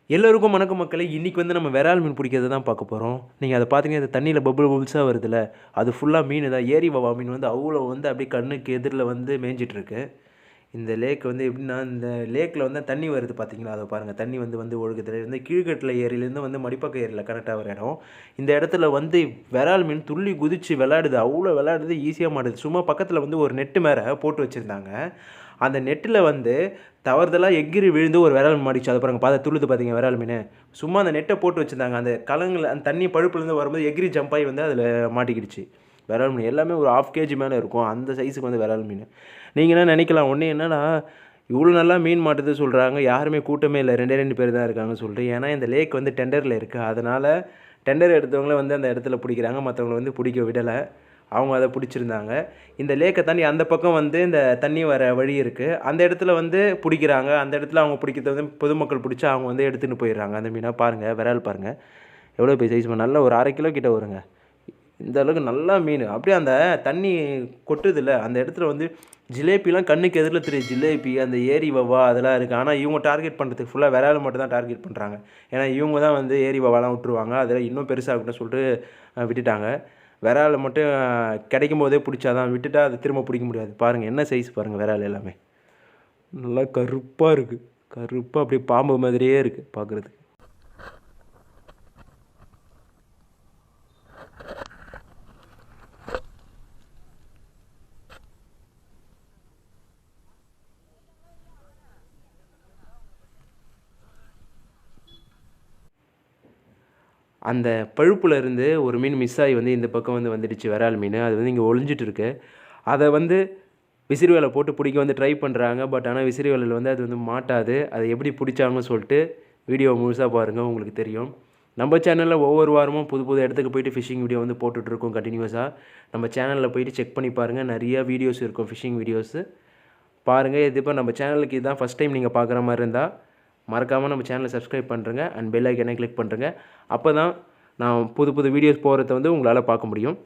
எல்லோருக்கும் வணக்கம் மக்களே. இன்றைக்கி வந்து நம்ம விரால் மீன் பிடிக்கிறது தான் பார்க்க போகிறோம். நீங்கள் அதை பார்த்தீங்கன்னா இந்த தண்ணியில் பபுள்ஸாக வருதுல்ல, அது ஃபுல்லாக மீன் தான். ஏரி வவா மீன் வந்து அவ்வளோ வந்து அப்படியே கண்ணுக்கு எதிரில் வந்து மேய்ஞ்சிட்ருக்கு. இந்த லேக் வந்து எப்படின்னா, இந்த லேக்கில் வந்து தண்ணி வருது பார்த்தீங்களா, அதை பாருங்கள். தண்ணி வந்து ஒழுகுது. இந்த கீழ்கட்டில் ஏரியிலேருந்து வந்து மடிப்பாக்க ஏரியில் கனெக்ட் ஆகிற இடம். இந்த இடத்துல வந்து விரால் மீன் துள்ளி குதித்து விளாடுது. அவ்வளோ விளாடுது, ஈஸியாக மாட்டுது. சும்மா பக்கத்தில் வந்து ஒரு நெட்டு மேலே போட்டு வச்சுருந்தாங்க. அந்த நெட்டில் வந்து தவறுதலாக எகிரி விழுந்து ஒரு விரால் மாடிச்சு. அதை பாருங்கள், பார்த்து துள்ளுது பார்த்தீங்க விரால் மீன். சும்மா அந்த நெட்டை போட்டு வச்சுருந்தாங்க. அந்த கலங்கில் அந்த தண்ணி பழுப்புலேருந்து வரும்போது எகிரி ஜம்ப் ஆகி வந்து அதில் மாட்டிக்கிடுச்சு விரால் மீன். எல்லாமே ஒரு 1/2 kg மேலே இருக்கும். அந்த சைஸுக்கு வந்து விரால் மீன். நீங்கள் என்ன நினைக்கலாம், ஒன்று என்னன்னா இவ்வளோ நல்லா மீன் மாட்டுது சொல்கிறாங்க, யாருமே கூட்டமே இல்லை, 2 பேர் தான் இருக்காங்கன்னு சொல்லிட்டு. ஏன்னா இந்த லேக் வந்து டெண்டரில் இருக்குது. அதனால் டெண்டர் எடுத்தவங்கள வந்து அந்த இடத்துல பிடிக்கிறாங்க, மற்றவங்களை வந்து பிடிக்க விடலை. அவங்க அதை பிடிச்சிருந்தாங்க. இந்த லேக்கை தாண்டி அந்த பக்கம் வந்து இந்த தண்ணி வர வழி இருக்குது. அந்த இடத்துல வந்து பிடிக்கிறாங்க. அந்த இடத்துல அவங்க பிடிக்கிறத வந்து பொதுமக்கள் பிடிச்சி அவங்க வந்து எடுத்துகிட்டு போயிடுறாங்க. அந்த மீனை பாருங்கள், விரால் பாருங்கள் எவ்வளோ பெரிய சைஸ். நல்ல ஒரு 1/2 கிலோ கிட்ட வருங்க. இந்த அளவுக்கு நல்லா மீன். அப்படியே அந்த தண்ணி கொட்டுதில்ல, அந்த இடத்துல வந்து ஜிலேபிலாம் கண்ணுக்கு எதிரில் தெரியும். ஜிலேபி, அந்த ஏரி வவா அதெல்லாம் இருக்குது. ஆனால் இவங்க டார்கெட் பண்ணுறதுக்கு ஃபுல்லாக விரால் மட்டும் தான் டார்கெட் பண்ணுறாங்க. ஏன்னா இவங்க தான் வந்து ஏரி வவாலாம் விட்டுருவாங்க. அதில் இன்னும் பெருசாகட்டும்னு சொல்லிட்டு விட்டுட்டாங்க. விரால் மட்டும் கிடைக்கும் போதே பிடிச்சாதான், விட்டுட்டா அதை திரும்ப பிடிக்க முடியாது. பாருங்கள் என்ன சைஸ் பாருங்கள் விரால். எல்லாமே நல்லா கருப்பாக இருக்குது. கருப்பாக அப்படியே பாம்பு மாதிரியே இருக்குது பார்க்குறதுக்கு. அந்த பழுப்பில் இருந்து ஒரு மீன் மிஸ் ஆகி வந்து இந்த பக்கம் வந்து வந்துடுச்சு விரால் மீன். அது வந்து இங்கே ஒளிஞ்சிட்டு இருக்கு. அதை வந்து விசிறி வலை போட்டு பிடிக்க வந்து ட்ரை பண்ணுறாங்க. பட் ஆனால் விசிறி வலையில் வந்து அது வந்து மாட்டாது. அதை எப்படி பிடிச்சாங்கன்னு சொல்லிட்டு வீடியோ முழுசாக பாருங்கள், உங்களுக்கு தெரியும். நம்ம சேனலில் ஒவ்வொரு வாரமும் புது புது இடத்துக்கு போயிட்டு ஃபிஷிங் வீடியோ வந்து போட்டுட்ருக்கோம் கண்டினியூஸாக. நம்ம சேனலில் போயிட்டு செக் பண்ணி பாருங்கள், நிறையா வீடியோஸ் இருக்கும் ஃபிஷிங் வீடியோஸு. பாருங்கள். இது இப்போ நம்ம சேனலுக்கு இதுதான் ஃபஸ்ட் டைம் நீங்கள் பார்க்குற மாதிரி இருந்தால் மறக்காமல் நம்ம சேனலை சப்ஸ்கிரைப் பண்ணுறங்க அண்ட் பெல் ஐக்கனை கிளிக் பண்ணுறங்க. அப்போ தான் நான் புது புது வீடியோஸ் போகிறத வந்து உங்களால் பார்க்க முடியும்.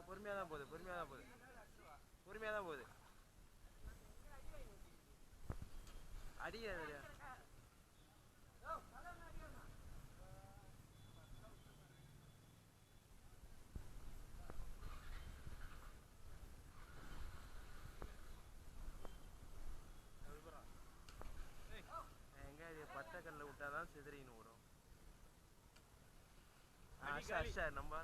பொறுமையாக தான் போகுது, பொறுமையாக தான் போகுது, பொறுமையாக தான் போகுது. அடிக்கிறது எங்கே இது பச்சை கல்லில் விட்டால் தான் சிதறின்னு விடும். நம்ம